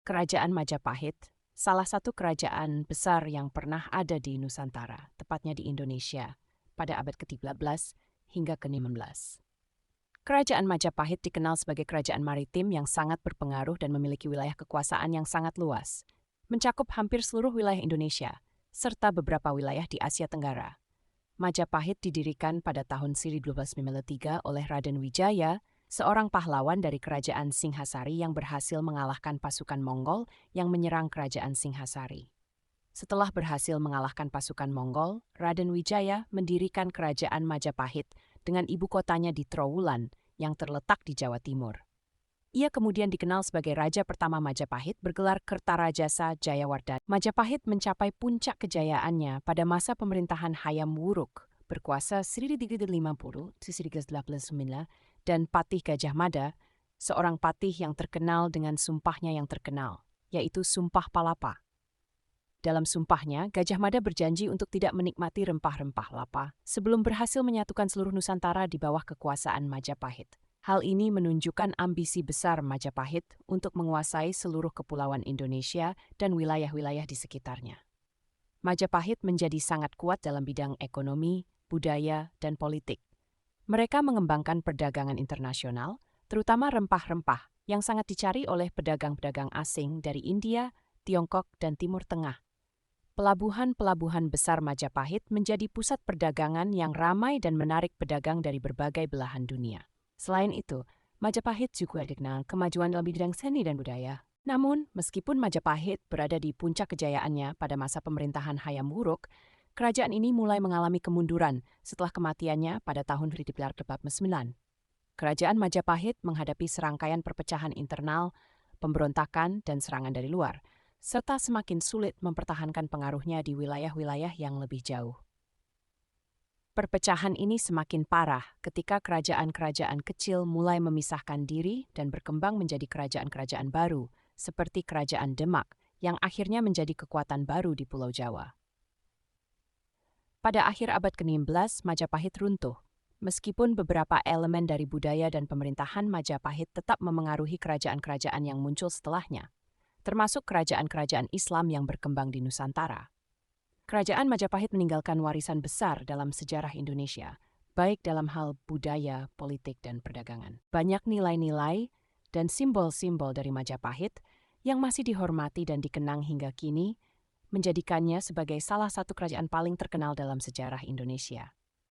Kerajaan Majapahit, salah satu kerajaan besar yang pernah ada di Nusantara, tepatnya di Indonesia, pada abad ke-13 hingga ke-16. Kerajaan Majapahit dikenal sebagai kerajaan maritim yang sangat berpengaruh dan memiliki wilayah kekuasaan yang sangat luas, mencakup hampir seluruh wilayah Indonesia, serta beberapa wilayah di Asia Tenggara. Majapahit didirikan pada tahun 1293 oleh Raden Wijaya, seorang pahlawan dari kerajaan Singhasari yang berhasil mengalahkan pasukan Mongol yang menyerang kerajaan Singhasari. Setelah berhasil mengalahkan pasukan Mongol, Raden Wijaya mendirikan kerajaan Majapahit dengan ibu kotanya di Trowulan yang terletak di Jawa Timur. Ia kemudian dikenal sebagai Raja pertama Majapahit bergelar Kertarajasa Jayawardhana. Majapahit mencapai puncak kejayaannya pada masa pemerintahan Hayam Wuruk, berkuasa 1350-1389, dan Patih Gajah Mada, seorang patih yang terkenal dengan sumpahnya yang terkenal, yaitu Sumpah Palapa. Dalam sumpahnya, Gajah Mada berjanji untuk tidak menikmati rempah-rempah lapa sebelum berhasil menyatukan seluruh Nusantara di bawah kekuasaan Majapahit. Hal ini menunjukkan ambisi besar Majapahit untuk menguasai seluruh kepulauan Indonesia dan wilayah-wilayah di sekitarnya. Majapahit menjadi sangat kuat dalam bidang ekonomi, budaya, dan politik. Mereka mengembangkan perdagangan internasional, terutama rempah-rempah yang sangat dicari oleh pedagang-pedagang asing dari India, Tiongkok, dan Timur Tengah. Pelabuhan-pelabuhan besar Majapahit menjadi pusat perdagangan yang ramai dan menarik pedagang dari berbagai belahan dunia. Selain itu, Majapahit juga dikenal kemajuan dalam bidang seni dan budaya. Namun, meskipun Majapahit berada di puncak kejayaannya pada masa pemerintahan Hayam Wuruk, kerajaan ini mulai mengalami kemunduran setelah kematiannya pada tahun 1349. Kerajaan Majapahit menghadapi serangkaian perpecahan internal, pemberontakan, dan serangan dari luar, serta semakin sulit mempertahankan pengaruhnya di wilayah-wilayah yang lebih jauh. Perpecahan ini semakin parah ketika kerajaan-kerajaan kecil mulai memisahkan diri dan berkembang menjadi kerajaan-kerajaan baru, seperti Kerajaan Demak, yang akhirnya menjadi kekuatan baru di Pulau Jawa. Pada akhir abad ke-16, Majapahit runtuh, meskipun beberapa elemen dari budaya dan pemerintahan Majapahit tetap memengaruhi kerajaan-kerajaan yang muncul setelahnya, termasuk kerajaan-kerajaan Islam yang berkembang di Nusantara. Kerajaan Majapahit meninggalkan warisan besar dalam sejarah Indonesia, baik dalam hal budaya, politik, dan perdagangan. Banyak nilai-nilai dan simbol-simbol dari Majapahit yang masih dihormati dan dikenang hingga kini, menjadikannya sebagai salah satu kerajaan paling terkenal dalam sejarah Indonesia.